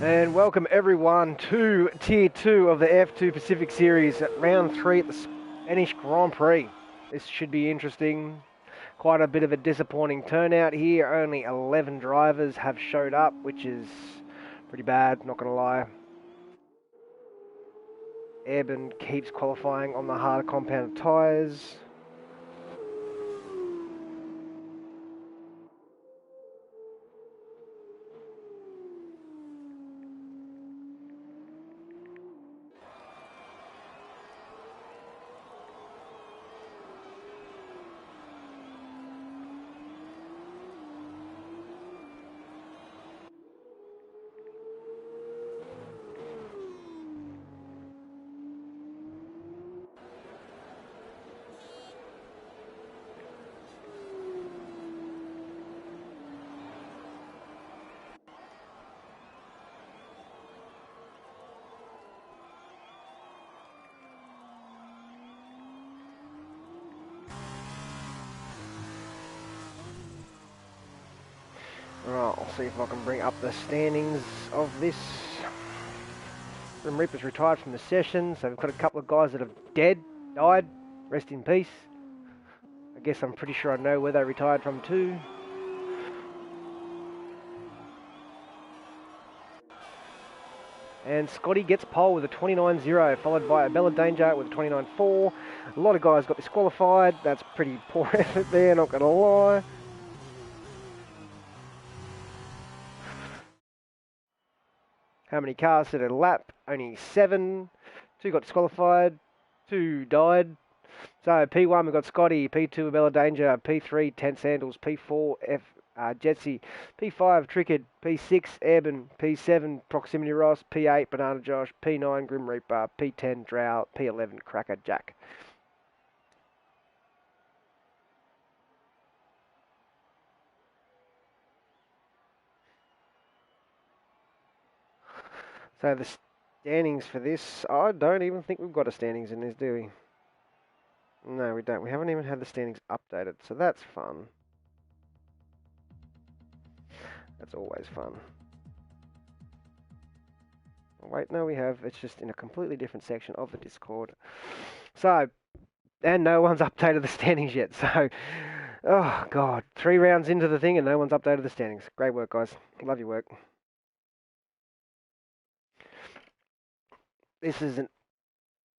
And welcome everyone to Tier 2 of the F2 Pacific Series at Round 3 at the Spanish Grand Prix. This should be interesting. Quite a bit of a disappointing turnout here. Only 11 drivers have showed up, which is pretty bad, not going to lie. Eben keeps qualifying on the harder compound tyres. Right, I'll see if I can bring up the standings of this. Grim Reaper's retired from the session, so we've got a couple of guys that have died, rest in peace. I guess I'm pretty sure I know where they retired from too. And Scotty gets pole with a 29.0, followed by a Bella Danger with a 29.4. A lot of guys got disqualified. That's pretty poor effort there, not going to lie. How many cars did a lap? Only 7. 2 got disqualified. 2 died. So P1 we got Scotty, P2 Bella Danger, P3 Tent Sandals, P4 Jetsy, P5 Tricked, P6 Eben, P7 Proximity Ross, P8 Banana Josh, P9 Grim Reaper, P10 Drow, P11 Cracker Jack. So the standings for this, I don't even think we've got a standings in this, do we? No, we don't. We haven't even had the standings updated, so that's fun. That's always fun. Wait, no, we have. It's just in a completely different section of the Discord. So, and no one's updated the standings yet. So, oh, God. 3 rounds into the thing and no one's updated the standings. Great work, guys. Love your work. This isn't...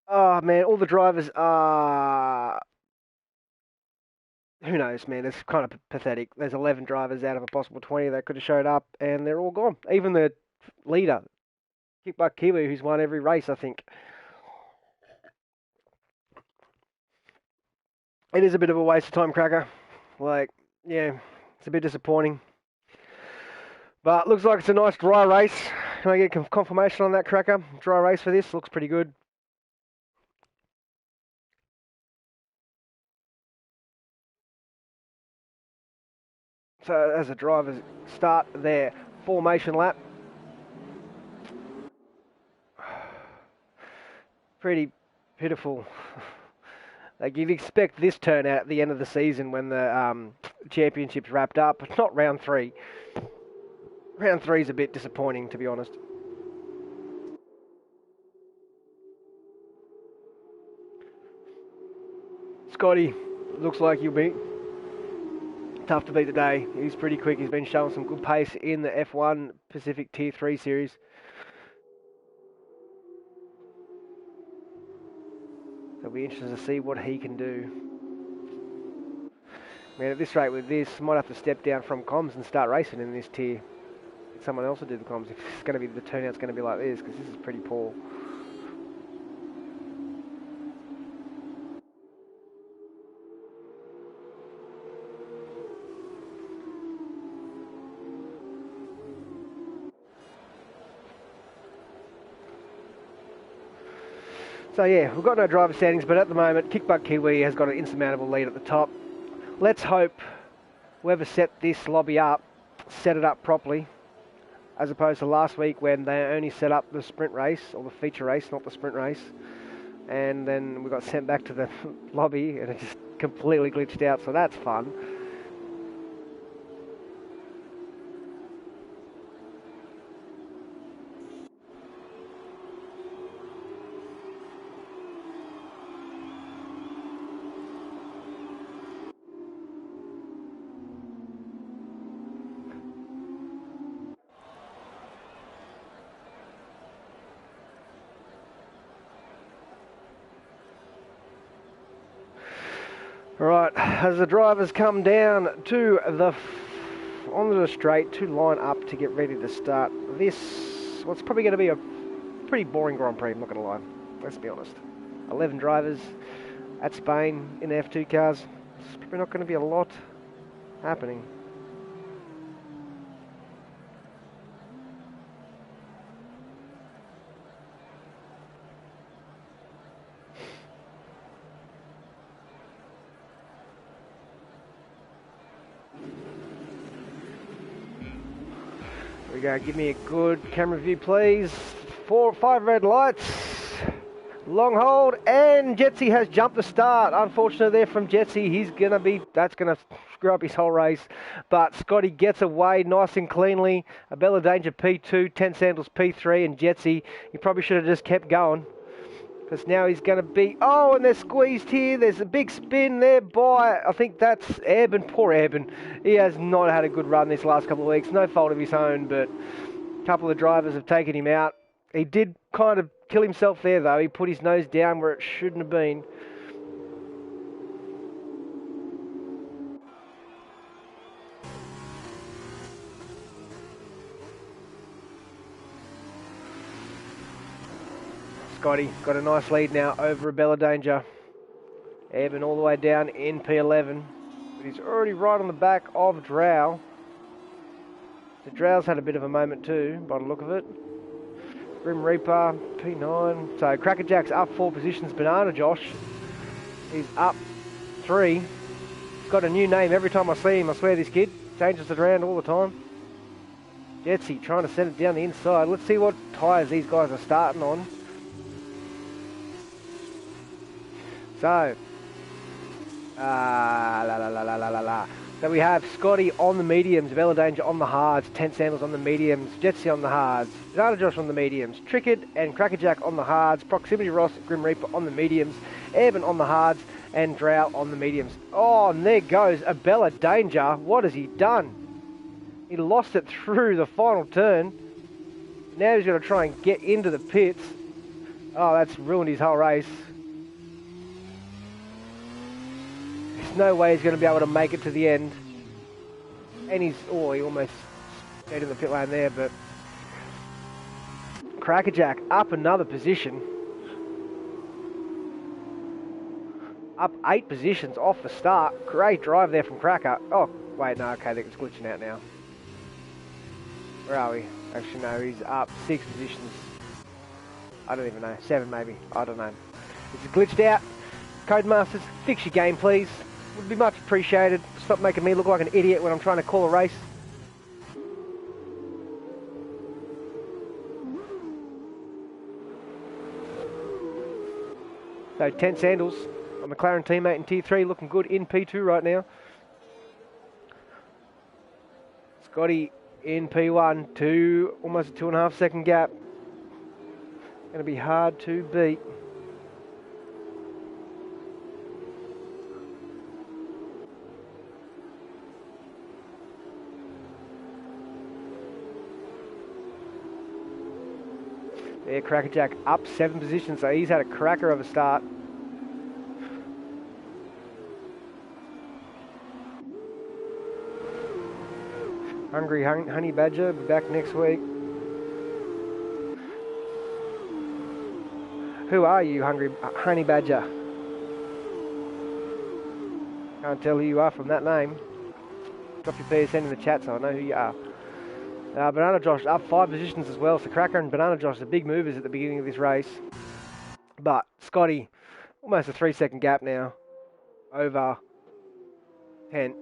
Oh, man, all the drivers are... Who knows, man? It's kind of pathetic. There's 11 drivers out of a possible 20 that could have showed up, and they're all gone. Even the leader, Kickbutt Kiwi, who's won every race, I think. It is a bit of a waste of time, Cracker. Like, yeah, it's a bit disappointing. But looks like it's a nice dry race. Can I get confirmation on that, Cracker? Dry race for this. Looks pretty good. So as the drivers start their formation lap. Pretty pitiful. Like you'd expect this turnout at the end of the season when the championship's wrapped up, but not round 3. Round 3 is a bit disappointing, to be honest. Scotty, looks like you'll be tough to beat today. He's pretty quick. He's been showing some good pace in the F1 Pacific Tier 3 series. So it'll be interesting to see what he can do. Man, at this rate with this, might have to step down from comms and start racing in this tier. Get someone else to do the comms if it's going to be the turnout's going to be like this, because this is pretty poor. So yeah, we've got no driver standings, but at the moment, Kickbutt Kiwi has got an insurmountable lead at the top. Let's hope whoever set this lobby up, set it up properly, as opposed to last week when they only set up the sprint race, or the feature race, not the sprint race. And then we got sent back to the lobby, and it just completely glitched out, so that's fun. as the drivers come down to onto the straight to line up to get ready to start this, what's probably going to be a pretty boring Grand Prix, I'm not going to lie. Let's be honest. 11 drivers at Spain in the F2 cars. It's probably not going to be a lot happening. Here we go, give me a good camera view please. 4 or 5 red lights. Long hold, and Jetsy has jumped the start. Unfortunately there from Jetsy, that's gonna screw up his whole race. But Scotty gets away nice and cleanly. A Bella Danger P2, 10 Sandals P3, and Jetsy, he probably should have just kept going. Because now he's gonna be, oh, and they're squeezed here. There's a big spin there by, I think that's Airborne, poor Airborne. He has not had a good run this last couple of weeks, no fault of his own, but a couple of drivers have taken him out. He did kind of kill himself there though. He put his nose down where it shouldn't have been. Scotty got a nice lead now over a Bella Danger. Evan all the way down in P11. But he's already right on the back of Drow. The Drow's had a bit of a moment too, by the look of it. Grim Reaper, P9. So Crackerjack's up 4 positions. Banana Josh is up 3. He's got a new name every time I see him. I swear this kid changes it around all the time. Jetsy trying to send it down the inside. Let's see what tyres these guys are starting on. So, So we have Scotty on the mediums, Bella Danger on the hards, 10 Sandals on the mediums, Jetsy on the hards, Banana Josh on the mediums, Trickett and Crackerjack on the hards, Proximity Ross, Grim Reaper on the mediums, Evan on the hards, and Drow on the mediums. Oh, and there goes a Bella Danger. What has he done? He lost it through the final turn. Now he's going to try and get into the pits. Oh, that's ruined his whole race. There's no way he's going to be able to make it to the end. And he almost stayed in the pit lane there, but Crackerjack up another position. Up 8 positions off the start. Great drive there from Cracker. Oh, wait, no, okay, it's glitching out now. Where are we? Actually, no, he's up 6 positions. I don't even know. 7 maybe. I don't know. It's glitched out. Codemasters, fix your game, please. Would be much appreciated. Stop making me look like an idiot when I'm trying to call a race. So 10 Sandals, a McLaren teammate in T3, looking good in P2 right now. Scotty in P1, almost a 2.5 second gap. Going to be hard to beat. Yeah, Crackerjack up 7 positions, so he's had a cracker of a start. Hungry Honey Badger, be back next week. Who are you, Hungry Honey Badger? Can't tell who you are from that name. Drop your PSN in the chat so I know who you are. Banana Josh up 5 positions as well, so Cracker and Banana Josh are big movers at the beginning of this race. But Scotty, almost a 3 second gap now, over 10.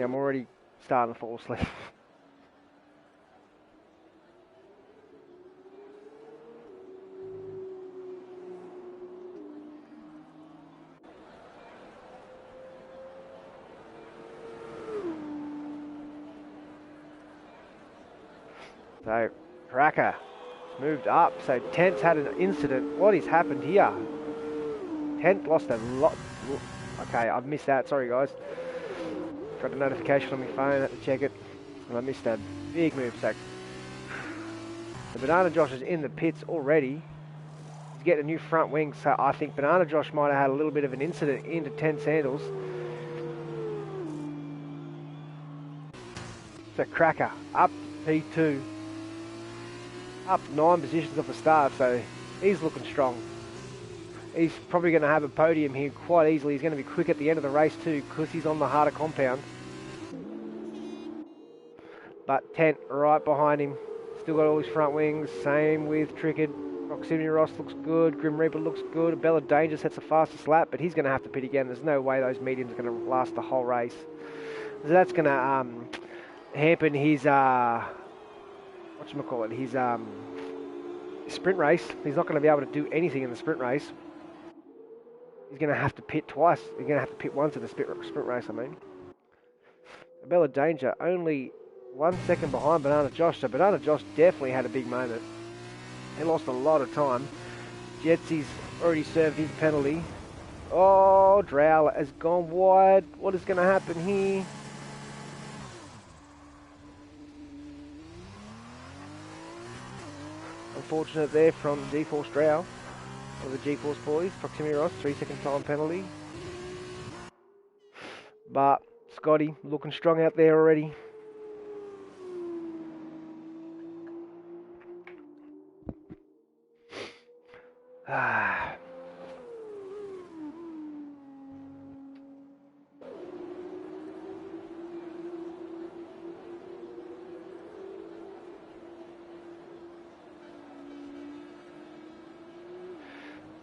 Yeah, I'm already starting to fall asleep. So, Cracker moved up. So, Tent's had an incident. What has happened here? Tent lost a lot. Okay, I've missed that. Sorry, guys. Got a notification on my phone. Had to check it. And I missed a big move. So, the Banana Josh is in the pits already. He's getting a new front wing. So, I think Banana Josh might have had a little bit of an incident into 10 sandals. So, Cracker up P2. Up 9 positions off the start, so he's looking strong. He's probably going to have a podium here quite easily. He's going to be quick at the end of the race too, because he's on the harder compound. But Tent right behind him. Still got all his front wings. Same with Tricked. Proximity Ross looks good. Grim Reaper looks good. Bella Danger sets the fastest lap, but he's going to have to pit again. There's no way those mediums are going to last the whole race. So that's going to hamper his... whatchamacallit, his sprint race. He's not going to be able to do anything in the sprint race. He's going to have to pit twice. He's going to have to pit once in the sprint race, I mean. Bella Danger only 1 second behind Banana Josh, so Banana Josh definitely had a big moment. He lost a lot of time. Jetsy's already served his penalty. Oh, Drow has gone wide. What is going to happen here? Unfortunate there from G-Force Drow, or the G-Force boys. Proximity Ross, 3 second time penalty. But Scotty looking strong out there already.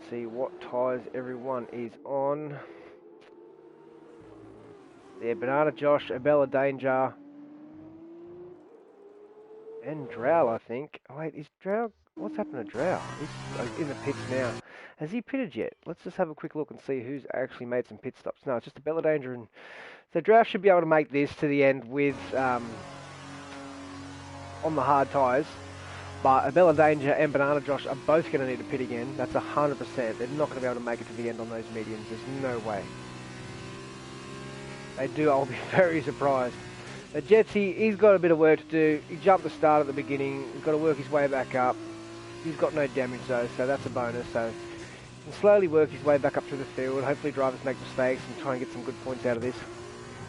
See what tyres everyone is on. Yeah, Banana Josh, Abella Danger, and Drow, I think. Oh, wait, is Drow... What's happened to Drow? He's in the pits now. Has he pitted yet? Let's just have a quick look and see who's actually made some pit stops. No, it's just Abella Danger and... So Drow should be able to make this to the end with... on the hard tyres. But Abella Danger and Banana Josh are both going to need to pit again. That's 100%. They're not going to be able to make it to the end on those mediums. There's no way. They do, I'll be very surprised. Jetsy, he's got a bit of work to do. He jumped the start at the beginning. He's got to work his way back up. He's got no damage though, so that's a bonus. So he can slowly work his way back up through the field. Hopefully drivers make mistakes and try and get some good points out of this.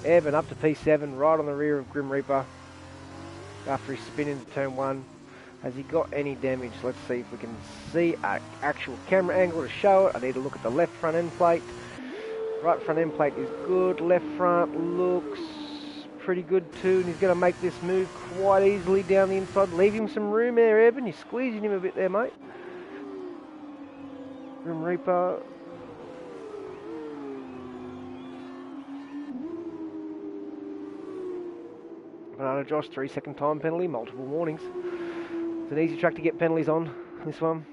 Evan up to P7, right on the rear of Grim Reaper. After he spin into turn 1. Has he got any damage? Let's see if we can see an actual camera angle to show it. I need to look at the left front end plate. Right front end plate is good. Left front looks pretty good too. And he's going to make this move quite easily down the inside. Leave him some room there, Evan. You're squeezing him a bit there, mate. Grim Reaper. Banana Josh, 3 second time penalty, multiple warnings. It's an easy track to get penalties on, this one.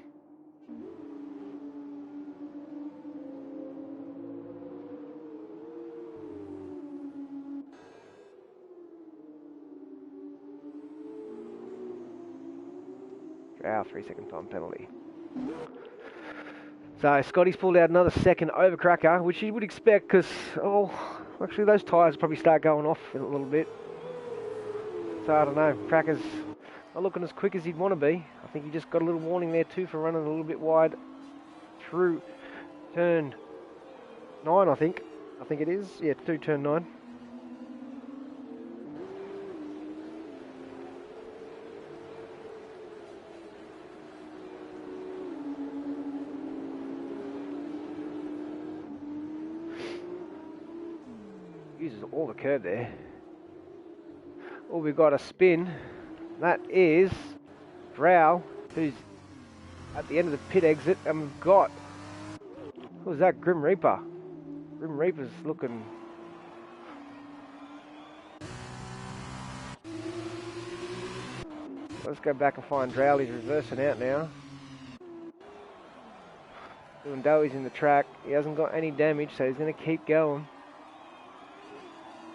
Drow, 3 second time penalty. So Scotty's pulled out another second over Cracker, which you would expect because, oh, actually those tyres probably start going off in a little bit. So I don't know, Cracker's not looking as quick as he'd want to be. I think he just got a little warning there too for running a little bit wide through turn 9, I think. I think it is. Yeah, through turn 9. Uses all the curb there. Oh, we've got a spin. That is Drow, who's at the end of the pit exit, and we've got... Who was that? Grim Reaper. Grim Reaper's looking... Let's go back and find Drow. He's reversing out now. Doing doughies in the track. He hasn't got any damage, so he's going to keep going.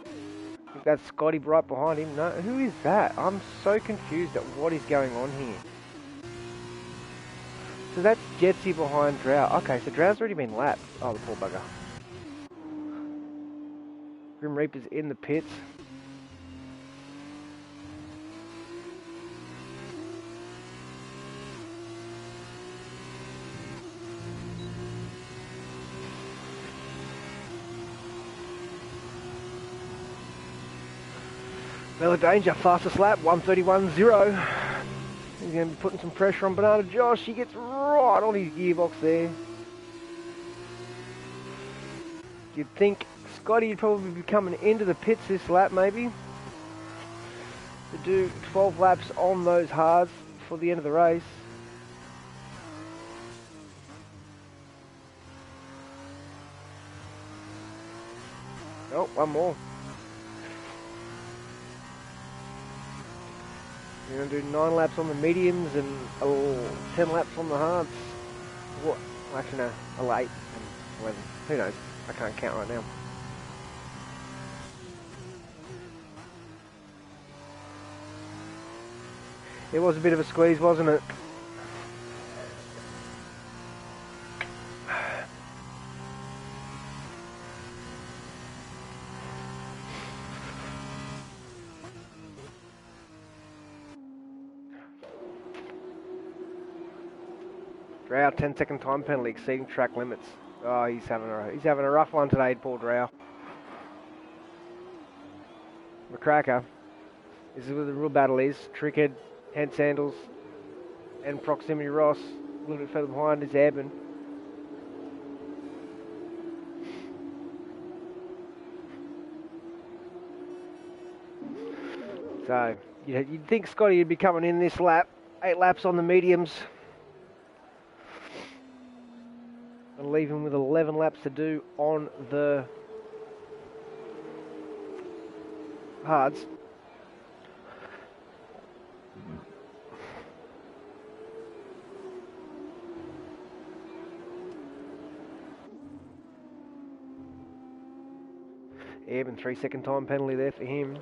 I think that's Scotty right behind him. No, who is that? I'm so confused at what is going on here. So that's Jetsy behind Drow. Okay, so Drow's already been lapped. Oh, the poor bugger. Grim Reaper's in the pits. Bella Danger, fastest lap, 1:31.0. He's going to be putting some pressure on Banana Josh. He gets right on his gearbox there. You'd think Scotty would probably be coming into the pits this lap, maybe, to do 12 laps on those hards for the end of the race. Oh, one more. We're going to do 9 laps on the mediums and 10 laps on the hards. What? Actually, no, 8 and 11. Who knows? I can't count right now. It was a bit of a squeeze, wasn't it? Drow, 10-second time penalty, exceeding track limits. Oh, he's having a rough one today, poor Drow. McCracker. This is where the real battle is. Trickhead, Hand Sandals, and Proximity Ross. A little bit further behind is Eben. So, you'd think Scotty would be coming in this lap. 8 laps on the mediums. And leave him with 11 laps to do on the hards. Eben, 3-second time penalty there for him.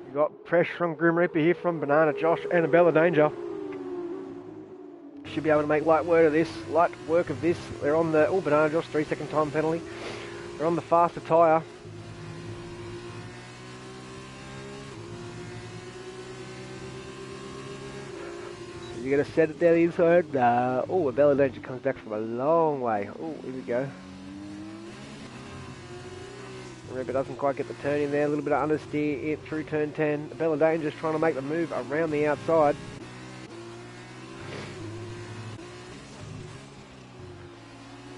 We've got pressure from Grim Reaper here from Banana Josh and Bella Danger. Should be able to make light work of this. They're on the Banana Josh, 3-second time penalty. They're on the faster tyre. You're going to set it down the inside? Nah. Oh, Bella Danger comes back from a long way. Oh, here we go. Reaper doesn't quite get the turn in there. A little bit of understeer through turn 10. Bella Danger's trying to make the move around the outside.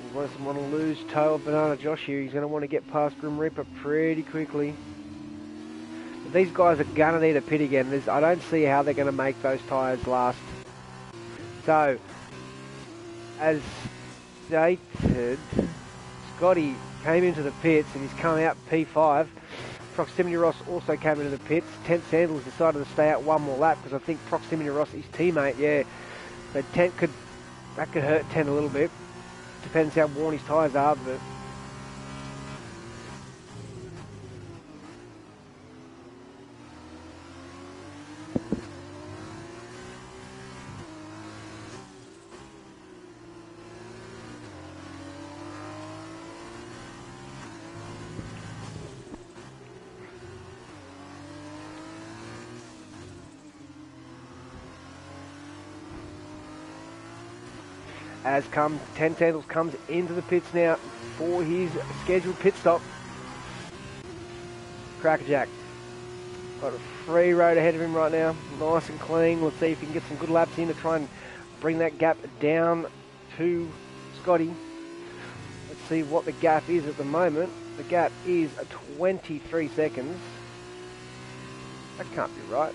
He doesn't want to lose toe of Banana Josh here. He's going to want to get past Grim Reaper pretty quickly. But these guys are going to need a pit again. I don't see how they're going to make those tyres last. So, as stated, Scotty came into the pits and he's come out P5. Proximity Ross also came into the pits. 10 Sandals decided to stay out one more lap because I think Proximity Ross, his teammate, yeah. So that could hurt 10 a little bit. Depends how worn his tyres are, but as 10 Sandals comes into the pits now for his scheduled pit stop. Crackerjack got a free road ahead of him right now, nice and clean. Let's see if he can get some good laps in to try and bring that gap down to Scotty. Let's see what the gap is at the moment. The gap is 23 seconds. That can't be right.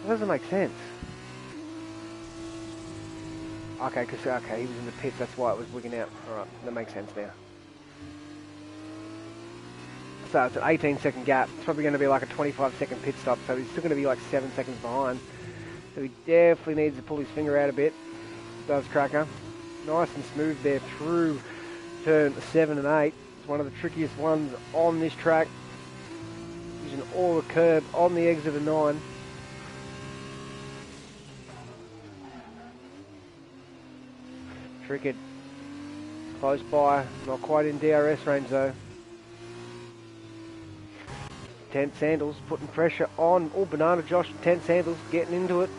That doesn't make sense. Okay, he was in the pits, that's why it was wigging out. Alright, that makes sense now. So it's an 18-second gap. It's probably going to be like a 25-second pit stop, so he's still going to be like 7 seconds behind. So he definitely needs to pull his finger out a bit. Does Cracker. Nice and smooth there through turn 7 and 8. It's one of the trickiest ones on this track. Using all the curb on the exit of 9. Trickett close by, not quite in DRS range though. Tent Sandals putting pressure on. Oh, Banana Josh, Tent Sandals getting into it.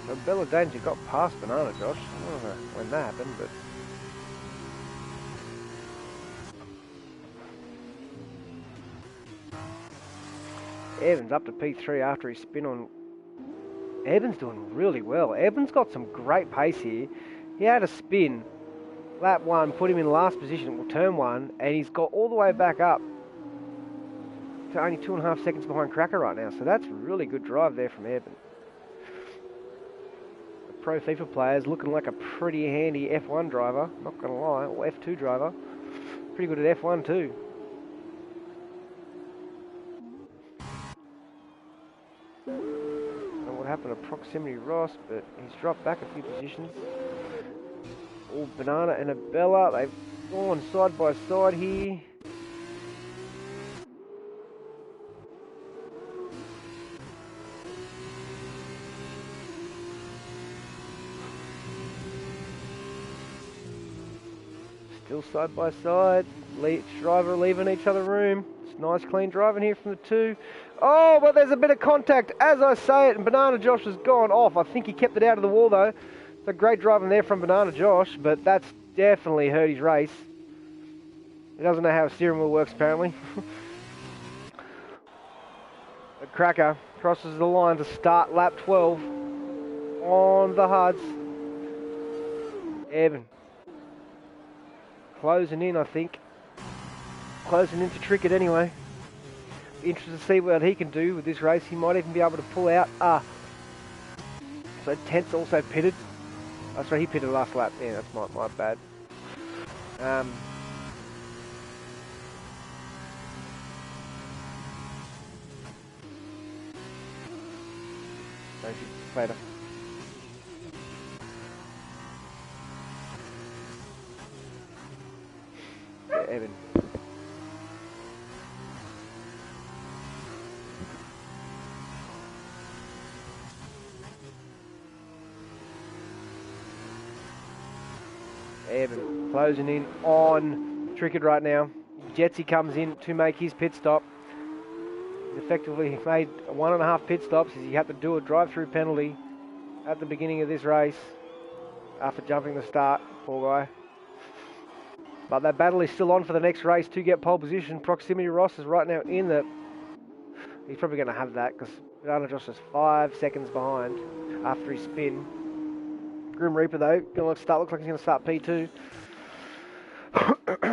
So Bella Danger got past Banana Josh. I don't know when that happened, but... Evans up to P3 after his spin on... Evans doing really well. Evans got some great pace here. He had a spin. Lap 1 put him in last position, well, turn 1, and he's got all the way back up to only 2.5 seconds behind Cracker right now. So that's really good drive there from Evans. Pro FIFA players looking like a pretty handy F1 driver, not going to lie, or F2 driver. Pretty good at F1 too. I don't know what happened to Proximity Ross, but he's dropped back a few positions. All Banana and Abella, they've gone side by side here. Still side by side, each driver leaving each other room. It's nice clean driving here from the two. Oh, but there's a bit of contact as I say it, and Banana Josh has gone off. I think he kept it out of the wall though. It's a great driving there from Banana Josh, but that's definitely hurt his race. He doesn't know how a steering wheel works apparently. A Cracker crosses the line to start lap 12 on the HUDs. Evan. Closing in, I think. Closing into Trickett anyway. Interested to see what he can do with this race. He might even be able to pull out. So Tent's also pitted. Oh, sorry, he pitted last lap. Yeah, that's my bad. Later. Yeah, Evan. Evan closing in on Trickett right now. Jetsy comes in to make his pit stop. He's effectively made 1.5 pit stops as he had to do a drive-through penalty at the beginning of this race after jumping the start. Poor guy. But that battle is still on for the next race to get pole position. Proximity Ross is right now in the... He's probably going to have that because Banana Josh is 5 seconds behind after his spin. Grim Reaper though, looks like he's going to start P2.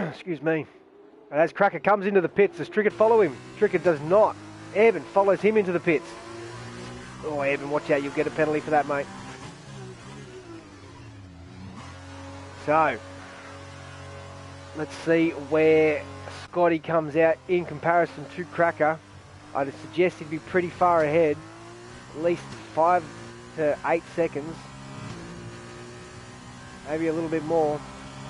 Excuse me. And as Cracker comes into the pits, does Trickett follow him? Trickett does not. Evan follows him into the pits. Oh, Evan, watch out, you'll get a penalty for that, mate. So, let's see where Scotty comes out in comparison to Cracker. I'd suggest he'd be pretty far ahead, at least 5 to 8 seconds. Maybe a little bit more.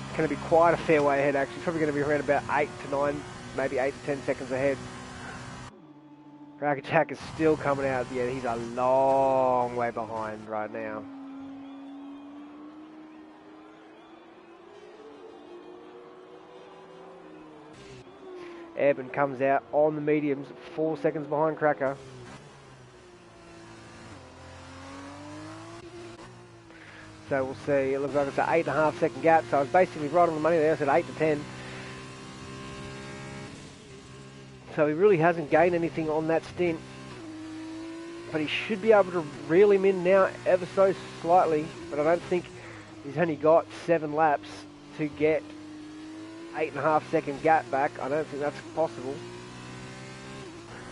It's going to be quite a fair way ahead actually. Probably going to be around about 8 to 9, maybe 8 to 10 seconds ahead. Cracker Jack is still coming out. Yeah, he's a long way behind right now. Evan comes out on the mediums, 4 seconds behind Cracker. So we'll see, it looks like it's an 8.5 second gap, so I was basically right on the money there, I said 8 to 10. so he really hasn't gained anything on that stint. But he should be able to reel him in now ever so slightly, but I don't think he's only got 7 laps to get 8.5 second gap back. I don't think that's possible.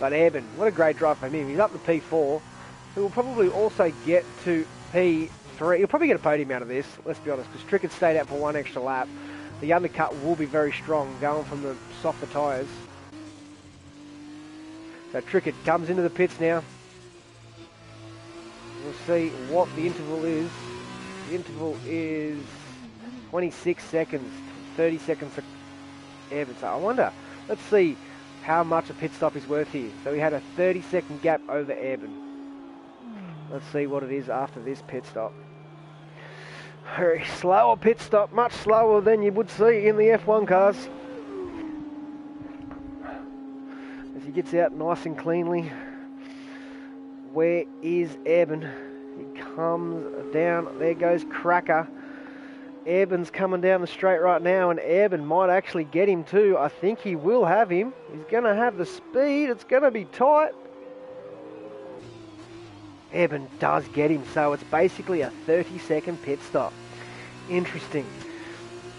But Airborne, what a great drive from him. He's up to P4. He will probably also get to P3. He'll probably get a podium out of this, let's be honest, because Trickett stayed out for 1 extra lap. The undercut will be very strong, going from the softer tyres. So Trickett comes into the pits now. We'll see what the interval is. The interval is 26 seconds, 30 seconds for Airborne. So I wonder, let's see how much a pit stop is worth here. So we had a 30-second gap over Airborne. Let's see what it is after this pit stop. Very slower pit stop, much slower than you would see in the F1 cars. As he gets out nice and cleanly. Where is Airborne? He comes down. There goes Cracker. Airborne's coming down the straight right now, and Airborne might actually get him too. I think he will have him. He's going to have the speed. It's going to be tight. Airborne does get him, so it's basically a 30-second pit stop. Interesting.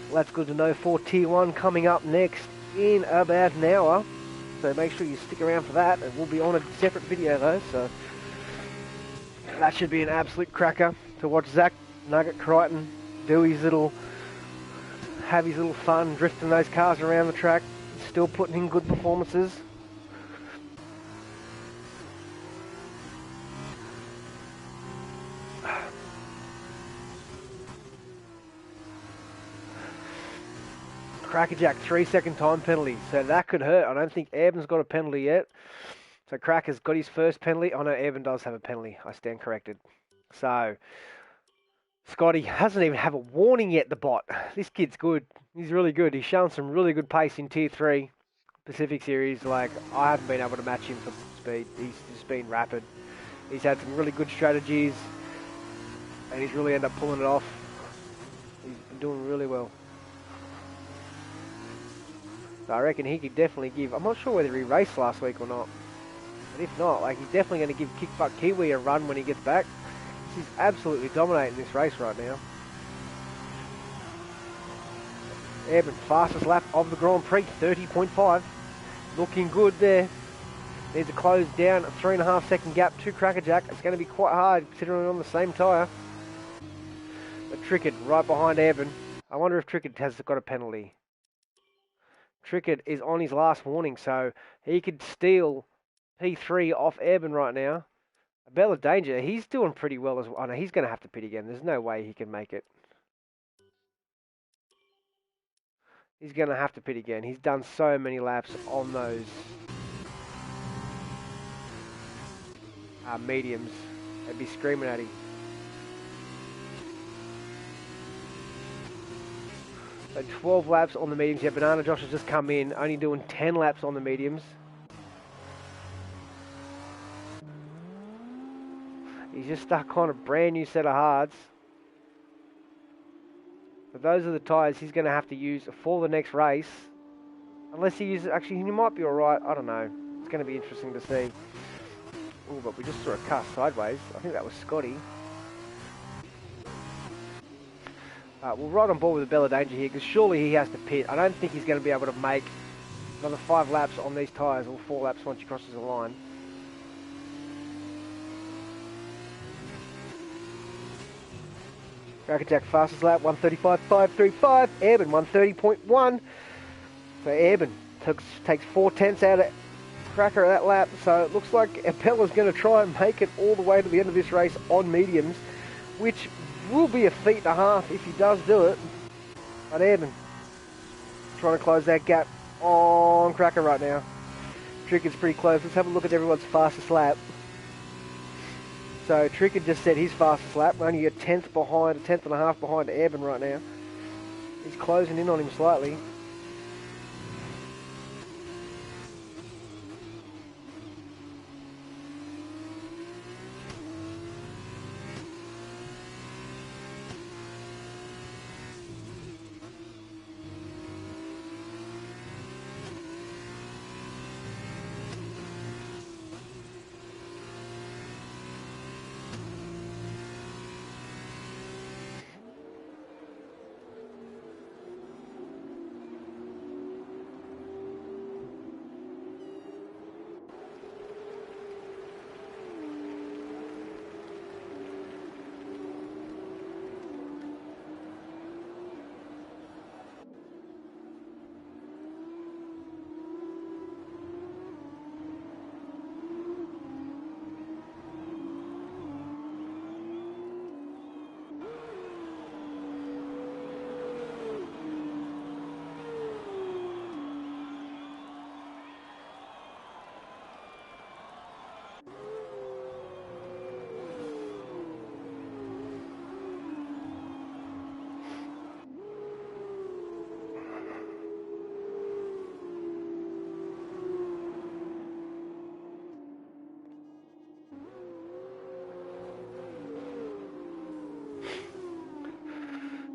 Well, that's good to know for Tier 1 coming up next in about an hour. So make sure you stick around for that. It will be on a separate video though, so that should be an absolute cracker to watch Zach Nugget Crichton have his little fun, drifting those cars around the track, still putting in good performances. Crackerjack 3-second time penalty, so that could hurt. I don't think Airborne's got a penalty yet. So Cracker's got his first penalty. I know Airborne does have a penalty. I stand corrected. So Scotty hasn't even have a warning yet, the bot. This kid's good. He's really good. He's shown some really good pace in Tier 3 Pacific Series. Like, I haven't been able to match him for speed. He's just been rapid. He's had some really good strategies, and he's really ended up pulling it off. He's been doing really well. So I reckon he could definitely give... I'm not sure whether he raced last week or not. But if not, like, he's definitely going to give Kickbutt Kiwi a run when he gets back. He's absolutely dominating this race right now. Airborne fastest lap of the Grand Prix, 30.5. Looking good there. Needs to close down a 3.5 second gap to Crackerjack. It's going to be quite hard considering we're on the same tyre. But Trickett right behind Airborne. I wonder if Trickett has got a penalty. Trickett is on his last warning, so he could steal P3 off Airborne right now. Bella Danger, he's doing pretty well as well. Oh no, he's going to have to pit again. There's no way he can make it. He's going to have to pit again. He's done so many laps on those mediums. They'd be screaming at him. So 12 laps on the mediums. Yeah, Banana Josh has just come in, only doing 10 laps on the mediums. He's just stuck on a brand new set of hards. But those are the tyres he's going to have to use for the next race. Unless he uses... Actually, he might be alright. I don't know. It's going to be interesting to see. Oh, but we just saw a car sideways. I think that was Scotty. We'll ride on board with the Bella Danger here, because surely he has to pit. I don't think he's going to be able to make another 5 laps on these tyres, or 4 laps once he crosses the line. Crackerjack fastest lap, 1:35.535. Airborne, 1:30.1. So Airborne takes 4/10 out of Cracker at that lap. So it looks like Bella's going to try and make it all the way to the end of this race on mediums, which will be a feat and a half if he does do it. But Airborne trying to close that gap on Cracker right now. Trickett's pretty close. Let's have a look at everyone's fastest lap. So Trickett just set his fastest lap, only a 10th behind, a 10th and a half behind Airborne right now. He's closing in on him slightly.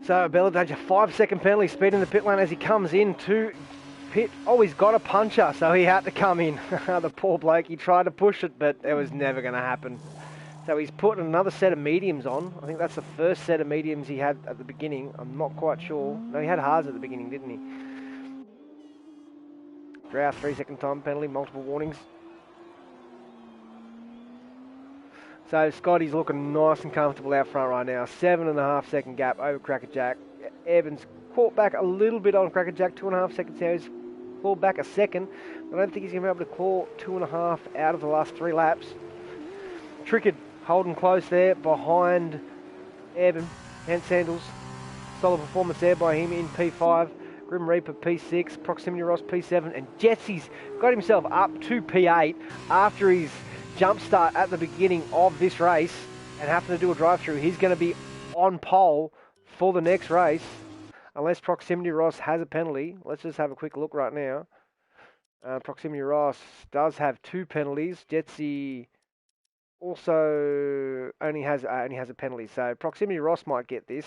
So Bella Danger, 5-second penalty, speed in the pit lane as he comes in to pit. Oh, he's got a puncher, so he had to come in. The poor bloke, he tried to push it, but it was never going to happen. So he's put another set of mediums on. I think that's the first set of mediums he had at the beginning. I'm not quite sure. No, he had hards at the beginning, didn't he? Drought, 3-second time penalty, multiple warnings. So Scotty's looking nice and comfortable out front right now. 7.5-second gap over Crackerjack. Evans caught back a little bit on Crackerjack, 2.5 seconds now. He's clawed back a second. I don't think he's going to be able to claw 2.5 out of the last 3 laps. Tricked, holding close there behind Evan. Hand Sandals, solid performance there by him in P5. Grim Reaper P6, Proximity Ross P7, and Jetsy's got himself up to P8 after his jump start at the beginning of this race and having to do a drive-through. He's going to be on pole for the next race unless Proximity Ross has a penalty. Let's just have a quick look right now. Proximity Ross does have 2 penalties. Jetsy also only has a penalty, so Proximity Ross might get this.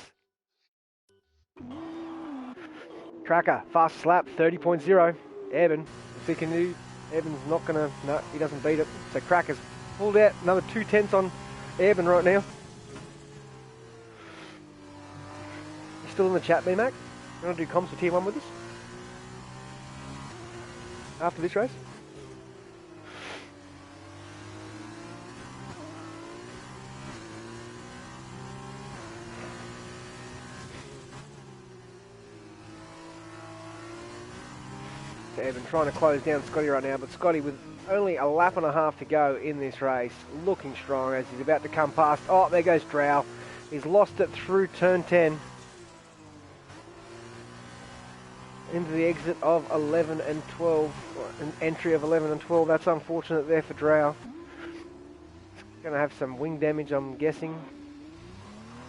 Cracker, fast lap, 30.0. Evan, if he can do, Evan's not gonna, no, he doesn't beat it. So Cracker's pulled out another 2 tenths on Evan right now. You still in the chat, B-Mac? You want to do comms for Tier 1 with us? After this race? Evan trying to close down Scotty right now, but Scotty with only a lap and a half to go in this race, looking strong as he's about to come past. Oh, there goes Drow. He's lost it through turn 10 into the exit of 11 and 12, an entry of 11 and 12. That's unfortunate there for Drow. He's going to have some wing damage, I'm guessing.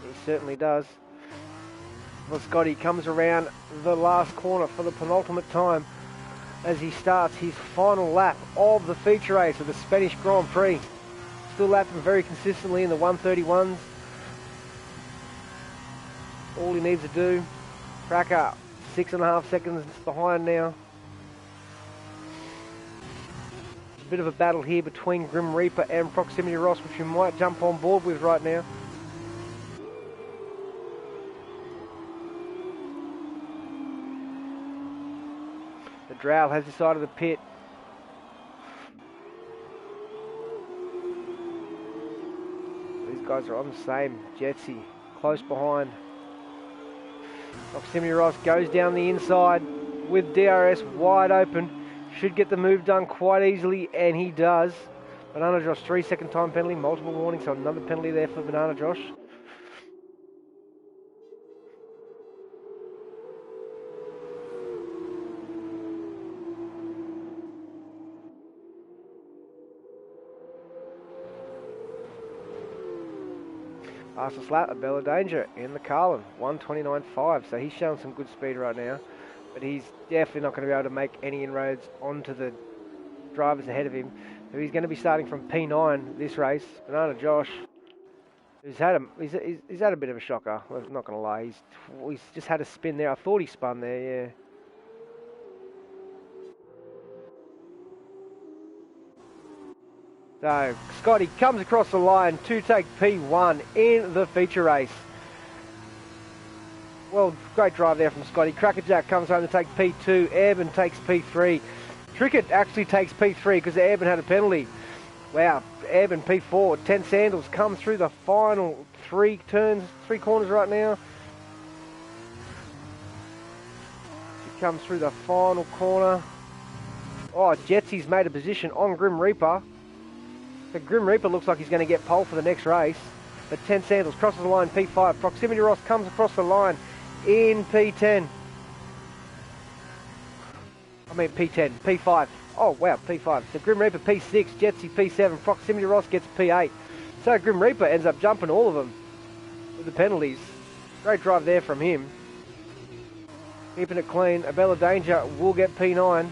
He certainly does. Well, Scotty comes around the last corner for the penultimate time as he starts his final lap of the feature race of the Spanish Grand Prix. Still lapping very consistently in the 131s. All he needs to do, Cracker, 6.5 seconds behind now. A bit of a battle here between Grim Reaper and Proximity Ross, which we might jump on board with right now. Drow has decided to pit. These guys are on the same. Jetsy close behind. Proximity Ross goes down the inside with DRS wide open. Should get the move done quite easily, and he does. Banana Josh, 3-second time penalty, multiple warnings, so another penalty there for Banana Josh. Fastest lap of Bella Danger in the Carlin, 1:29.5. So he's showing some good speed right now, but he's definitely not going to be able to make any inroads onto the drivers ahead of him. So he's going to be starting from P9 this race. Banana Josh, he's had a bit of a shocker. I'm not going to lie. He's just had a spin there. I thought he spun there. Yeah. So, Scotty comes across the line to take P1 in the feature race. Well, great drive there from Scotty. Crackerjack comes home to take P2. Airborne takes P3. Trickett actually takes P3 because Airborne had a penalty. Wow, Airborne P4. 10 Sandals come through the final 3 corners right now. She comes through the final corner. Oh, Jetsy's made a position on Grim Reaper. The Grim Reaper looks like he's going to get pole for the next race. But 10 Sandals crosses the line, P5. Proximity Ross comes across the line in P10. I mean P10, P5. Oh wow, P5. So Grim Reaper P6, Jetsy P7, Proximity Ross gets P8. So Grim Reaper ends up jumping all of them with the penalties. Great drive there from him. Keeping it clean. Bella Danger will get P9.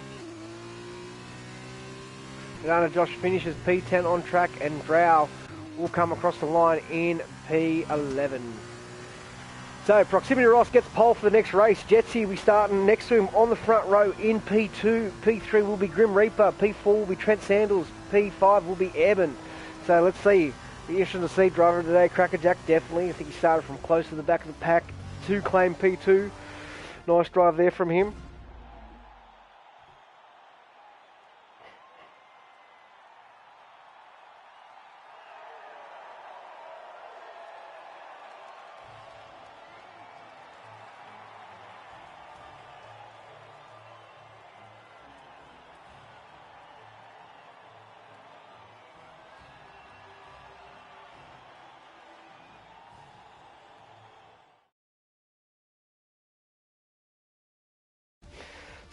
Banana Josh finishes P10 on track, and Drow will come across the line in P11. So Proximity Ross gets pole for the next race. Jetsy will be starting next to him on the front row in P2. P3 will be Grim Reaper. P4 will be Trent Sandals. P5 will be Airman. So let's see. Be interesting to see driver today. Crackerjack definitely. I think he started from close to the back of the pack to claim P2. Nice drive there from him.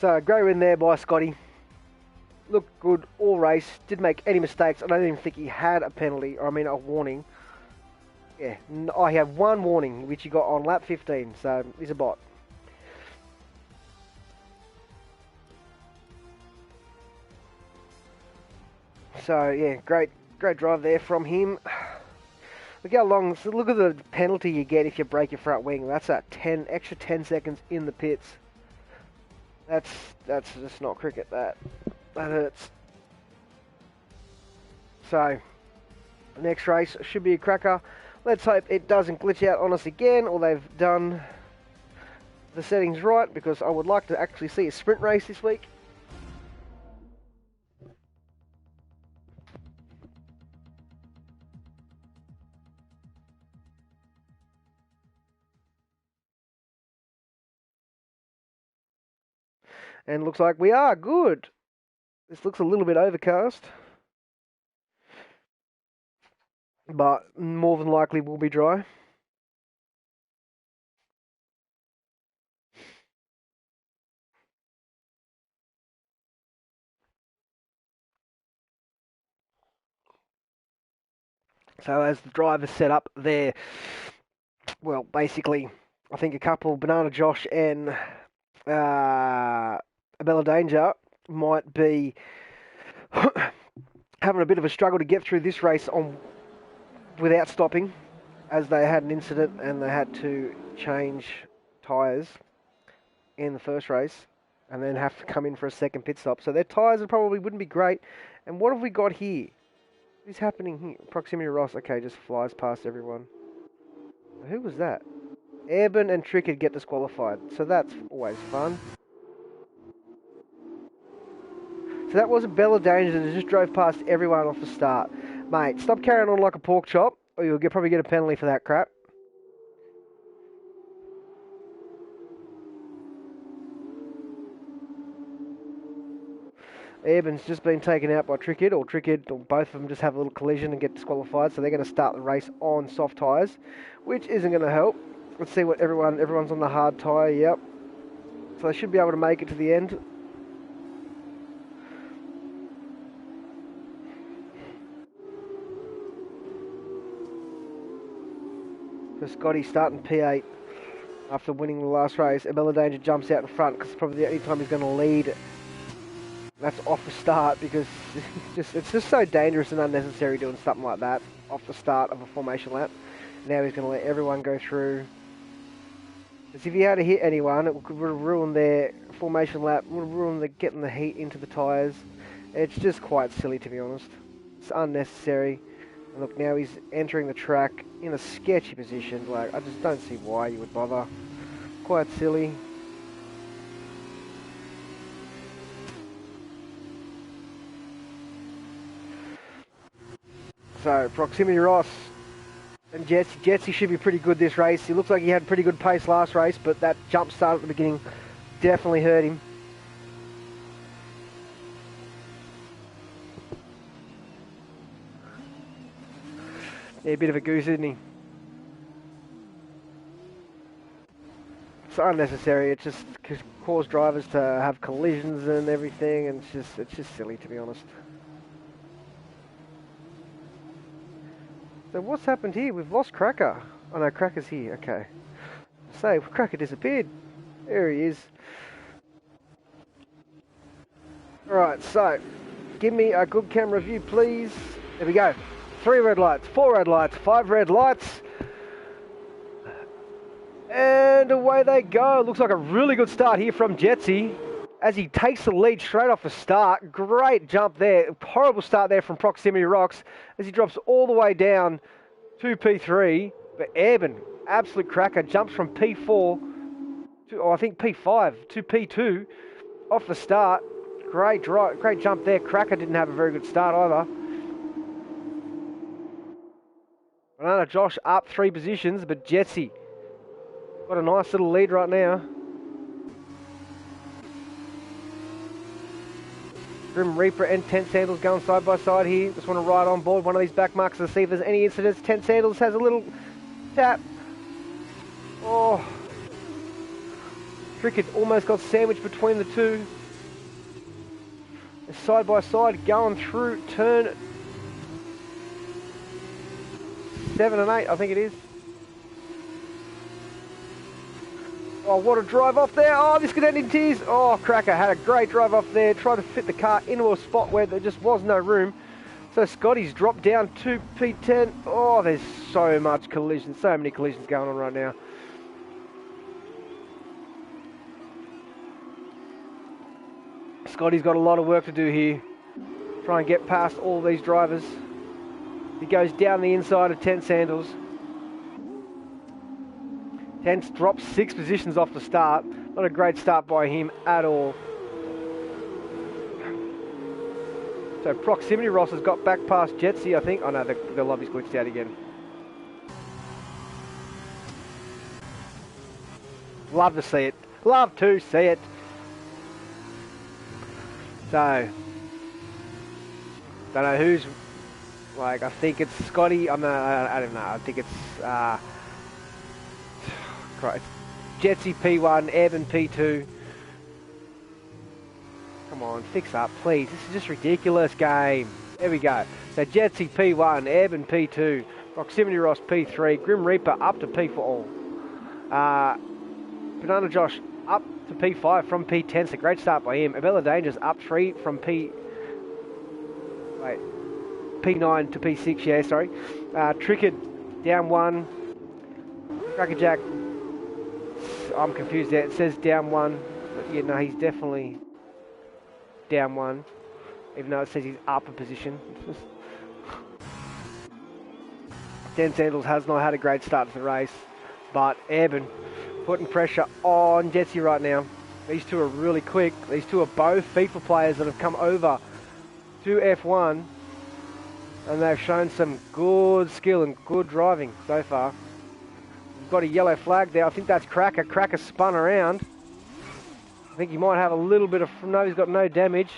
So, great win there by Scotty. Looked good all race. Didn't make any mistakes. I don't even think he had a penalty, or I mean a warning. Yeah, I had one warning, which he got on lap 15, so he's a bot. So, yeah, great drive there from him. Look how long, so look at the penalty you get if you break your front wing. That's a extra 10 seconds in the pits. That's just not cricket, that hurts. So, next race should be a cracker. Let's hope it doesn't glitch out on us again, or they've done the settings right, because I would like to actually see a sprint race this week. And looks like we are good. This looks a little bit overcast, but more than likely will be dry. So as the driver's set up there, well, basically, I think a couple, Banana Josh and Bella Danger, might be having a bit of a struggle to get through this race without stopping, as they had an incident and they had to change tyres in the first race and then have to come in for a second pit stop. So their tyres probably wouldn't be great. And what have we got here? What is happening here? Proximity Ross, okay, just flies past everyone. Who was that? Airborne and Trickard get disqualified, so that's always fun. So that was a Bella Danger that just drove past everyone off the start. Mate, stop carrying on like a pork chop, or you'll probably get a penalty for that crap. Airborne's just been taken out by Trickard, or both of them just have a little collision and get disqualified, so they're going to start the race on soft tyres, which isn't going to help. Let's see what everyone's on the hard tyre, yep. So they should be able to make it to the end. So Scotty starting P8 after winning the last race. Bella Danger jumps out in front because it's probably the only time he's going to lead. That's off the start, because it's just so dangerous and unnecessary doing something like that off the start of a formation lap. Now he's going to let everyone go through. Because if he had to hit anyone, it would have ruined their formation lap, would have ruined getting the heat into the tyres. It's just quite silly, to be honest. It's unnecessary. And look, now he's entering the track in a sketchy position. Like, I just don't see why you would bother. Quite silly. So, Proximity Ross and Jetsy should be pretty good this race. He looks like he had pretty good pace last race, but that jump start at the beginning definitely hurt him. Yeah, a bit of a goose, isn't he? It's unnecessary. It just causes drivers to have collisions and everything, and it's just silly, to be honest. So what's happened here? We've lost Cracker. Oh no, Cracker's here. Okay. So Cracker disappeared. There he is. Alright, so give me a good camera view, please. There we go. 3 red lights, 4 red lights, 5 red lights. And away they go. Looks like a really good start here from Jetsy as he takes the lead straight off the start. Great jump there. Horrible start there from Proximity Rocks as he drops all the way down to P3. But Airborne, absolute cracker, jumps from P4 to, I think, P5 to P2 off the start. Great jump there. Cracker didn't have a very good start either. Banana Josh up 3 positions, but Jetsy got a nice little lead right now. Grim Reaper and Tent Sandals going side by side here. Just want to ride on board one of these back marks to see if there's any incidents. Tent Sandals has a little tap. Oh. Cricket almost got sandwiched between the two. Side by side going through turn 7 and 8, I think it is. Oh, what a drive off there. Oh, this could end in tears. Oh, Cracker had a great drive off there. Tried to fit the car into a spot where there just was no room. So Scotty's dropped down to P10. Oh, there's so much collision. So many collisions going on right now. Scotty's got a lot of work to do here. Try and get past all these drivers. He goes down the inside of Tent Sandals. Tents drops 6 positions off the start. Not a great start by him at all. So Proximity Ross has got back past Jetsy, I think. Oh no, the lobby's glitched out again. Love to see it. Love to see it. So, don't know who's, like, I think it's Scotty. I don't know. I think it's, Jetsy P1, Evan P2. Come on, fix up, please. This is just ridiculous game. There we go. So Jetsy P1, Evan P2, Proximity Ross P3, Grim Reaper up to P4. Banana Josh up to P5 from P10. It's a great start by him. Abella Danger's up 3 from P9 to P6, yeah, sorry. Trickard down 1. Crackerjack, I'm confused there. It says down 1. But yeah, no, he's definitely down 1. Even though it says he's up a position. Dan Sandals has not had a great start to the race. But Airborne putting pressure on Jetsy right now. These two are really quick. These two are both FIFA players that have come over to F1. And they've shown some good skill and good driving so far. We've got a yellow flag there. I think that's Cracker. Cracker spun around. I think he might have a little bit of... No, he's got no damage.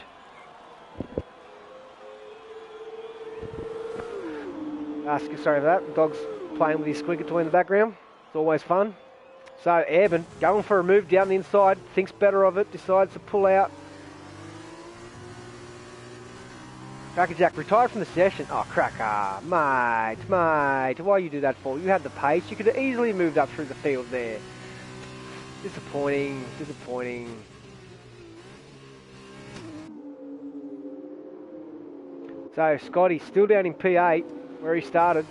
Sorry for that. The dog's playing with his squeaker toy in the background. It's always fun. So Airborne going for a move down the inside. Thinks better of it. Decides to pull out. Crackerjack retired from the session. Oh, Cracker, mate, why you do that for? You had the pace. You could have easily moved up through the field there. Disappointing. So Scotty still down in P8 where he started.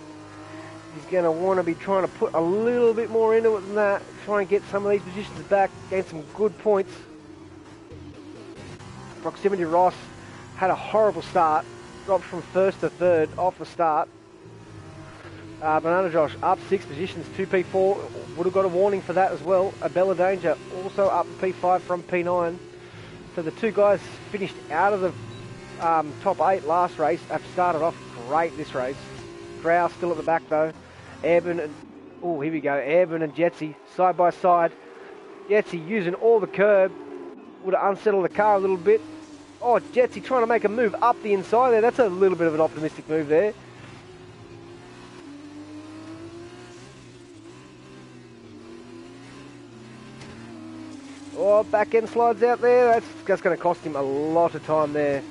He's going to want to be trying to put a little bit more into it than that. Try and get some of these positions back. Gain some good points. Proximity Ross had a horrible start. Dropped from 1st to 3rd off the start. Banana Josh up 6 positions to P4. Would have got a warning for that as well. Abella Danger also up P5 from P9. So the two guys finished out of the top 8 last race have started off great this race. Growl still at the back though. Airborne and... Oh, here we go. Airborne and Jetsy side by side. Jetsy using all the curb. Would have unsettled the car a little bit. Oh, Jetsy trying to make a move up the inside there. That's a little bit of an optimistic move there. Oh, back end slides out there. That's going to cost him a lot of time there.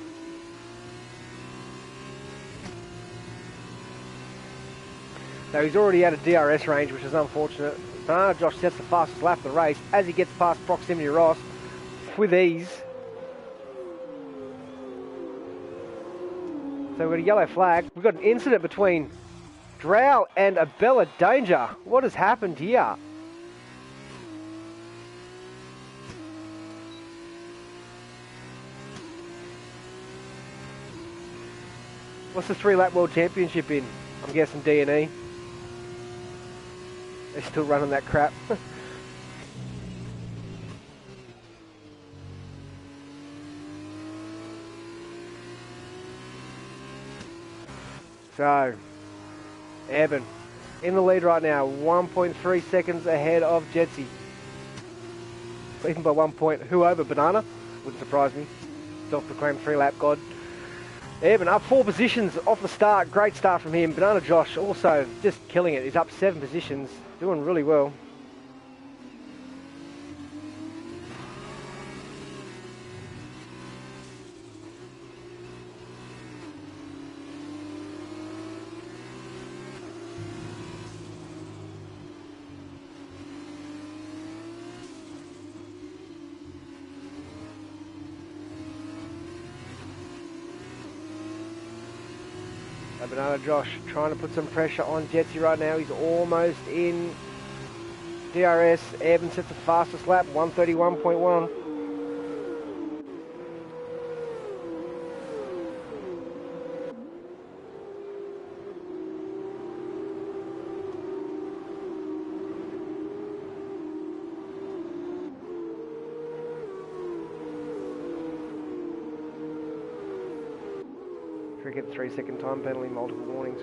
So he's already out of DRS range, which is unfortunate. Banana Josh sets the fastest lap of the race as he gets past Proximity Ross with ease. So we've got a yellow flag. We've got an incident between Drow and Abella Danger. What has happened here? What's the 3-lap World Championship in? I'm guessing D&E. They're still running that crap. So, Eben in the lead right now, 1.3 seconds ahead of Jetsy. Even by 1 point. Who over? Banana? Wouldn't surprise me. Self-proclaimed 3-lap god. Eben up 4 positions off the start. Great start from him. Banana Josh also just killing it. He's up 7 positions. Doing really well. Banana Josh trying to put some pressure on Jetsy right now. He's almost in DRS. Eben sets the fastest lap, 131.1. Cricket 3-second time penalty, multiple warnings.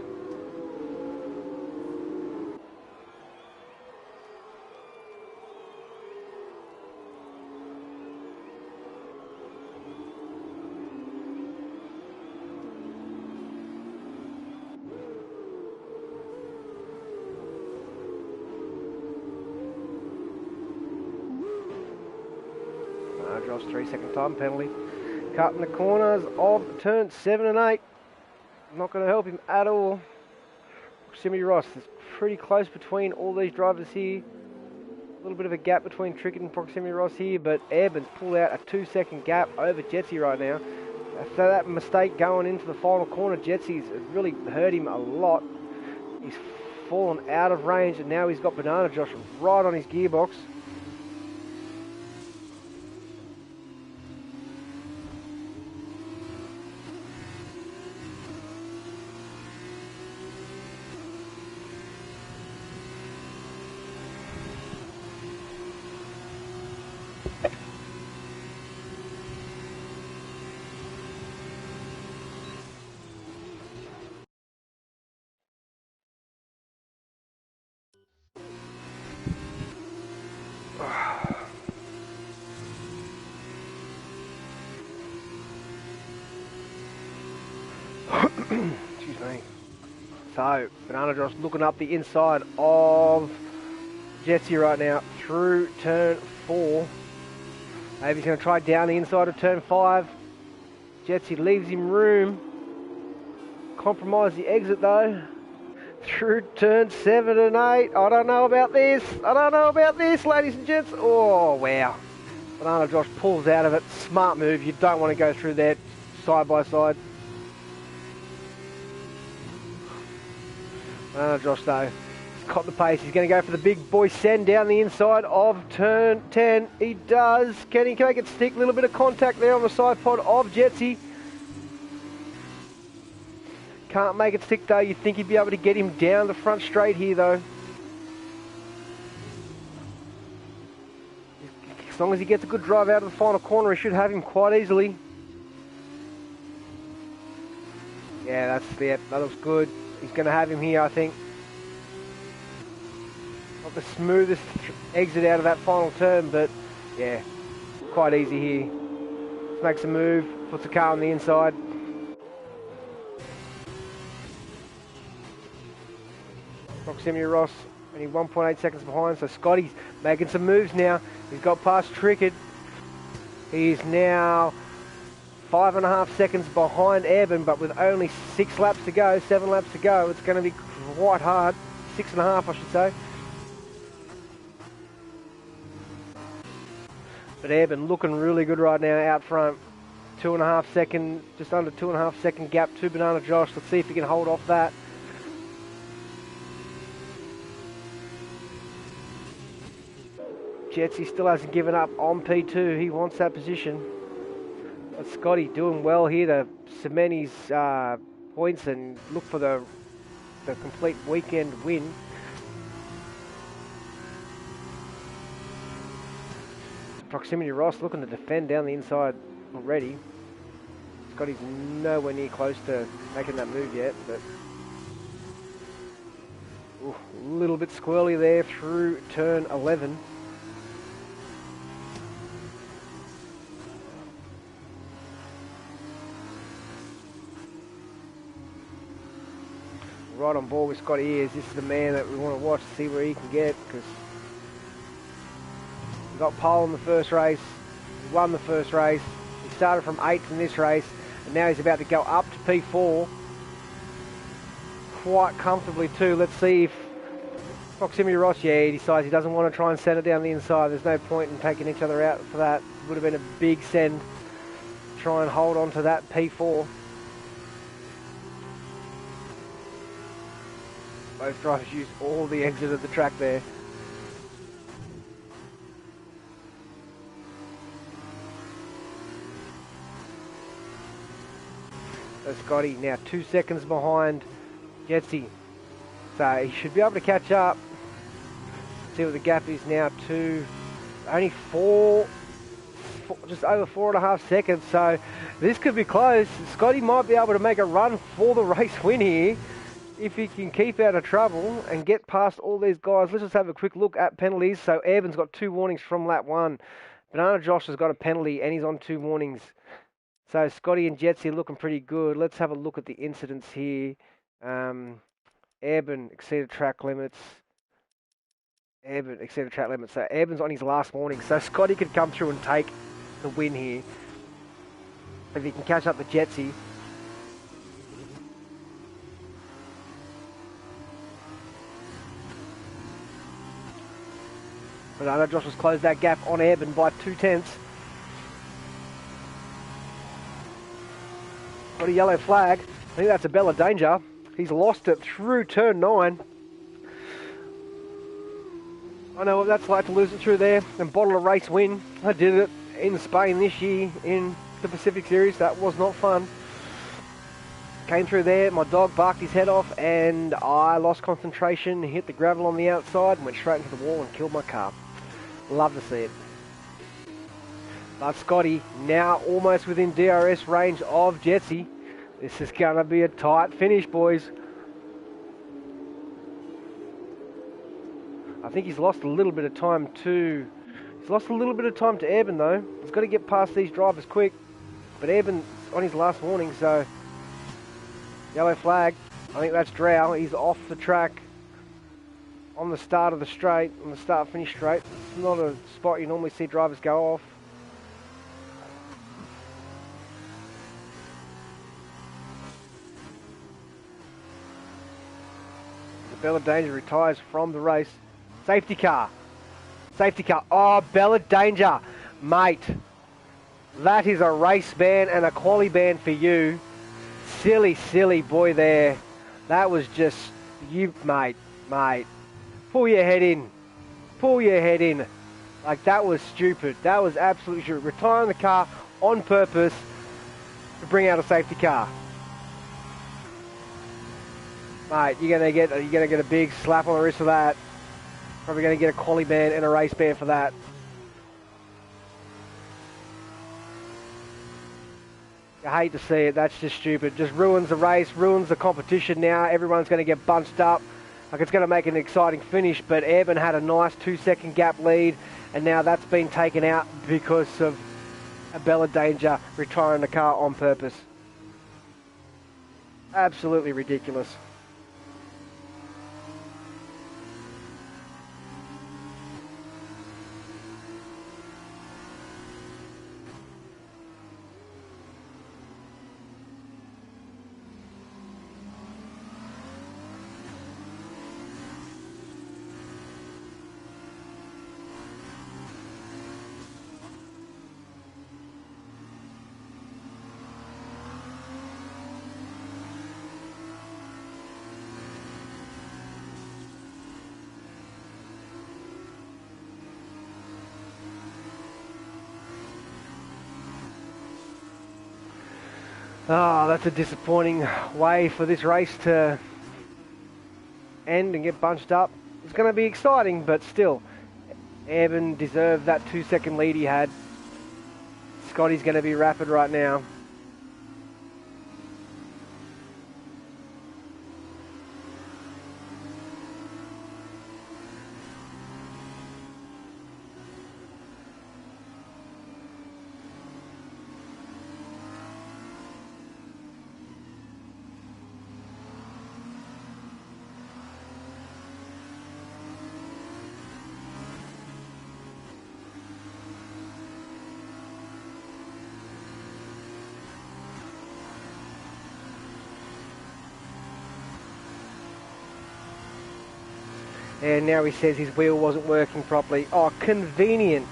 Josh, 3-second time penalty. Cutting the corners of turns 7 and 8. Not going to help him at all. Proximity Ross is pretty close between all these drivers here. A little bit of a gap between Trickett and Proximity Ross here, but Eben's pulled out a 2-second gap over Jetsy right now. So that mistake going into the final corner, Jetsy's really hurt him a lot. He's fallen out of range, and now he's got Banana Josh right on his gearbox. Excuse me. So, Banana Josh looking up the inside of Jetsy right now through turn 4. Maybe he's going to try down the inside of turn 5. Jetsy leaves him room. Compromise the exit though. Through turn 7 and 8. I don't know about this. I don't know about this, ladies and gents. Oh, wow. Banana Josh pulls out of it. Smart move. You don't want to go through there side by side. Josh though, he's caught the pace. He's going to go for the big boy send down the inside of turn 10. He does. Can he make it stick? A little bit of contact there on the side pod of Jetsy. Can't make it stick though. You'd think he'd be able to get him down the front straight here though. As long as he gets a good drive out of the final corner, he should have him quite easily. Yeah, that's it. That looks good. He's going to have him here, I think. Not the smoothest exit out of that final turn, but yeah, quite easy here. Let's make some move, puts the car on the inside. Proximity Ross, only 1.8 seconds behind, so Scotty's making some moves now. He's got past Trickett. He's now 5.5 seconds behind Eben, but with only 6 laps to go, 7 laps to go, it's going to be quite hard. 6.5, I should say. But Eben looking really good right now out front. 2.5 second, just under 2.5 second gap to Banana Josh. Let's see if he can hold off that. Jetsy still hasn't given up on P2. He wants that position. But Scotty doing well here to cement his points and look for the complete weekend win. Proximity Ross looking to defend down the inside already. Scotty's nowhere near close to making that move yet, but a little bit squirrely there through turn 11. Right on board with Scotty Ears. This is the man that we want to watch to see where he can get, because he got pole in the first race, he won the first race, he started from 8th in this race, and now he's about to go up to P4 quite comfortably too. Let's see if Proximity Ross, he decides he doesn't want to try and send it down the inside. There's no point in taking each other out for that. Would have been a big send. Try and hold on to that P4. Both drivers use all the exit of the track there. So Scotty now 2 seconds behind Jetsy. So he should be able to catch up. See what the gap is now to only just over 4.5 seconds. So this could be close. Scotty might be able to make a run for the race win here if he can keep out of trouble and get past all these guys. Let's just have a quick look at penalties. So Evan's got 2 warnings from lap 1. Banana Josh has got a penalty and he's on 2 warnings. So Scotty and Jetsy are looking pretty good. Let's have a look at the incidents here. Airborne exceeded track limits. Airborne exceeded track limits. So Airborne's on his last warning. So Scotty could come through and take the win here if he can catch up with Jetsy. But I know Josh has closed that gap on Airborne by 2/10. Got a yellow flag. I think that's a Bella Danger. He's lost it through turn 9. I know what that's like to lose it through there and bottle a race win. I did it in Spain this year in the Pacific Series. That was not fun. Came through there, my dog barked his head off and I lost concentration, hit the gravel on the outside and went straight into the wall and killed my car. Love to see it. But Scotty now almost within DRS range of Jetsy. This is going to be a tight finish, boys. I think he's lost a little bit of time to... He's lost a little bit of time to Airborne though. He's got to get past these drivers quick. But Airborne's on his last warning, so... Yellow flag. I think that's Drow. He's off the track on the start of the straight, on the start-finish straight. It's not a spot you normally see drivers go off. Bella Danger retires from the race. Safety car. Safety car. Oh, Bella Danger. Mate, that is a race ban and a quali ban for you. Silly, silly boy there. That was just... You, mate. Pull your head in. Pull your head in. Like, that was stupid. That was absolutely stupid. Retiring the car on purpose to bring out a safety car. Mate, you're gonna get a big slap on the wrist for that. Probably gonna get a quali ban and a race ban for that. I hate to see it. That's just stupid. Just ruins the race, ruins the competition now. Everyone's gonna get bunched up. Like, it's gonna make an exciting finish, but Airborne had a nice 2-second gap lead, and now that's been taken out because of a Bella Danger retiring the car on purpose. Absolutely ridiculous. Oh, that's a disappointing way for this race to end and get bunched up. It's going to be exciting, but still, Evan deserved that 2-second lead he had. Scotty's going to be rapid right now. And now he says his wheel wasn't working properly. Oh, convenient.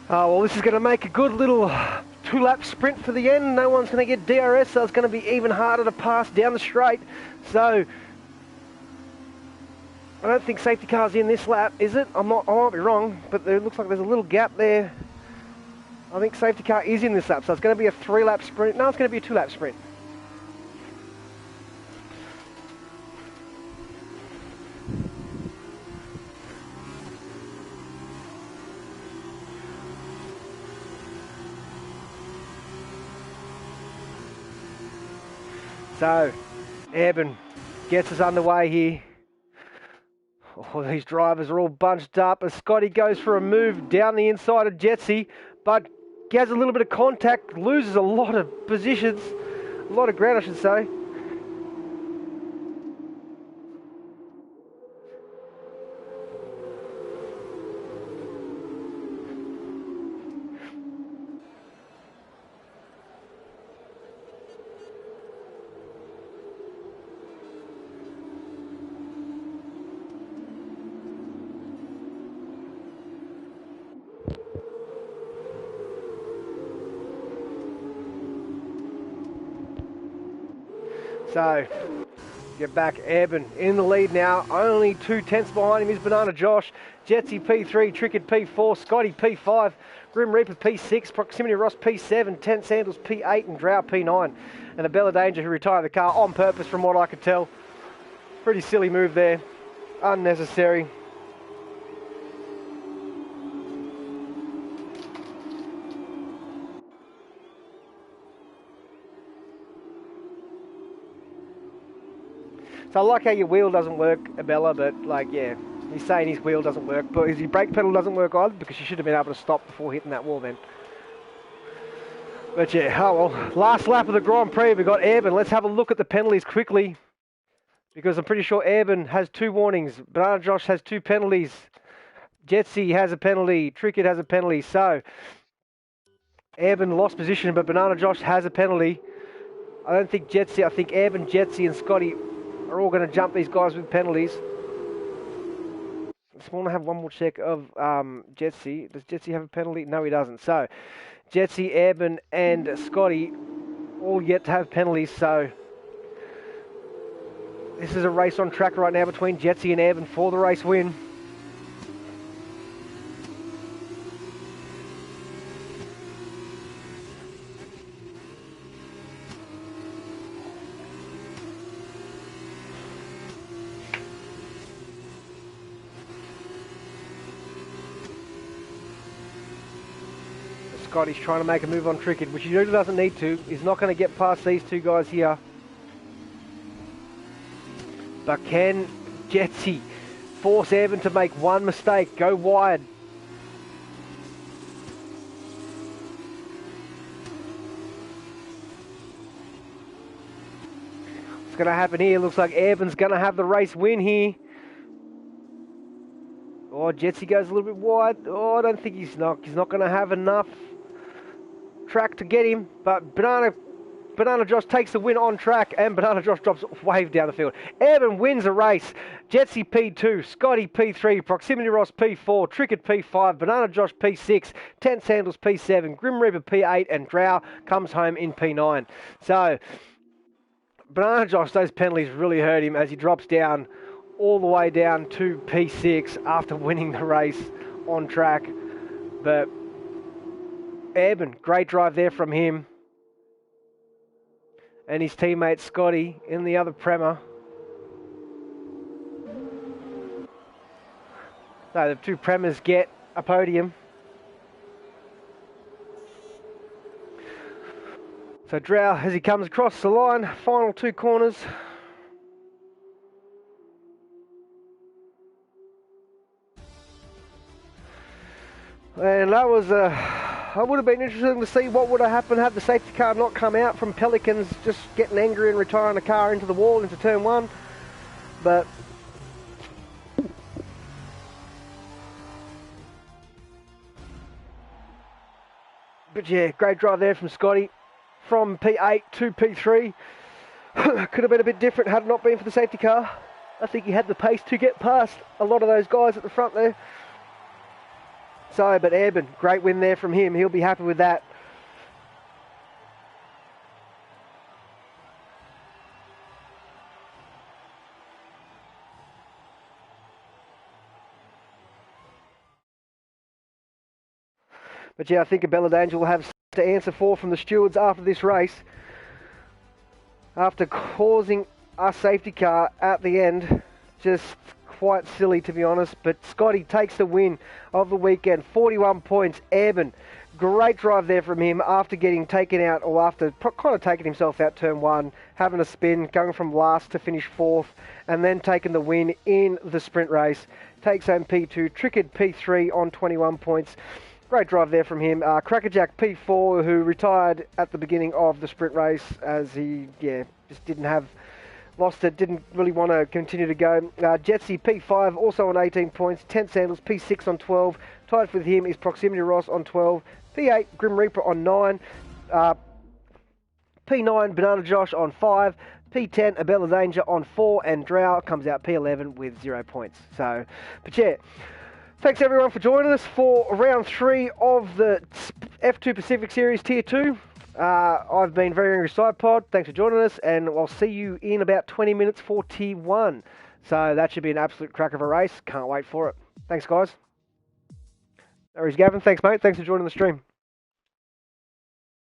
Oh, well, this is going to make a good little 2-lap sprint for the end. No one's going to get DRS, so it's going to be even harder to pass down the straight. So, I don't think safety car's in this lap, is it? I might be wrong, but it looks like there's a little gap there. I think safety car is in this lap, so it's going to be a 3-lap sprint. No, it's going to be a 2-lap sprint. So, Eben gets us underway here. Oh, these drivers are all bunched up as Scotty goes for a move down the inside of Jetsy, but gets a little bit of contact, loses a lot of positions, a lot of ground I should say. So, get back, Eben in the lead now. Only 2/10 behind him is Banana Josh. Jetsy P3, Trickett P4, Scotty P5, Grim Reaper P6, Proximity Ross P7, Tent Sandals P8 and Drow P9. And the Bella Danger who retired the car on purpose from what I could tell. Pretty silly move there. Unnecessary. So I like how your wheel doesn't work, Abella, but like, yeah, he's saying his wheel doesn't work, but his brake pedal doesn't work either because you should have been able to stop before hitting that wall then. But yeah, oh well, last lap of the Grand Prix, we've got Airborne. Let's have a look at the penalties quickly because I'm pretty sure Airborne has 2 warnings. Banana Josh has 2 penalties. Jetsy has a penalty. Trickett has a penalty. So, Airborne lost position, but Banana Josh has a penalty. I don't think Jetsy, I think Airborne, Jetsy and Scotty are all going to jump these guys with penalties. Just want to have one more check of Jetsy. Does Jetsy have a penalty? No, he doesn't. So Jetsy, Airborne, and Scotty all yet to have penalties. So this is a race on track right now between Jetsy and Airborne for the race win. Scotty's trying to make a move on Trickett, which he really doesn't need to. He's not going to get past these two guys here. But can Jetsy force Airborne to make one mistake, go wide? What's going to happen here? Looks like Airborne's going to have the race win here. Oh, Jetsy goes a little bit wide. Oh, I don't think he's not going to have enough track to get him, but Banana Josh takes the win on track, and Banana Josh drops wave down the field. Airborne wins the race. Jetsy P2, Scotty P3, Proximity Ross P4, Trickett P5, Banana Josh P6, 10 Sandals P7, Grim Reaper P8, and Drow comes home in P9. So, Banana Josh, those penalties really hurt him as he drops down all the way down to P6 after winning the race on track. But Airborne, great drive there from him. And his teammate Scotty in the other Prema. So the two Premas get a podium. So Drow, as he comes across the line, final two corners. And that was it would have been interesting to see what would have happened had the safety car not come out from Pelicans just getting angry and retiring the car into the wall into turn one. But yeah, great drive there from Scotty from P8 to P3. Could have been a bit different had it not been for the safety car. I think he had the pace to get past a lot of those guys at the front there. So, but Airborne, great win there from him. He'll be happy with that. But yeah, I think Bella Danger will have to answer for from the stewards after this race. After causing a safety car at the end, just quite silly to be honest, but Scotty takes the win of the weekend, 41 points. Airborne, great drive there from him after getting taken out, or after kind of taking himself out turn one, having a spin, going from last to finish fourth, and then taking the win in the sprint race. Takes home P2, Trickett P3 on 21 points. Great drive there from him. Crackerjack P4, who retired at the beginning of the sprint race as he, just didn't have... Lost it, didn't really want to continue to go. Jetsy P5 also on 18 points. 10 Sandals P6 on 12. Tied with him is Proximity Ross on 12. P8 Grim Reaper on 9. P9 Banana Josh on 5. P10 Abella Danger on 4. And Drow comes out P11 with 0 points. So, but yeah. Thanks everyone for joining us for round 3 of the F2 Pacific Series Tier 2. I've been Very Angry Sidepod. Thanks for joining us, and I'll see you in about 20 minutes for T1. So that should be an absolute crack of a race. Can't wait for it. Thanks, guys. No worries, Gavin. Thanks, mate. Thanks for joining the stream.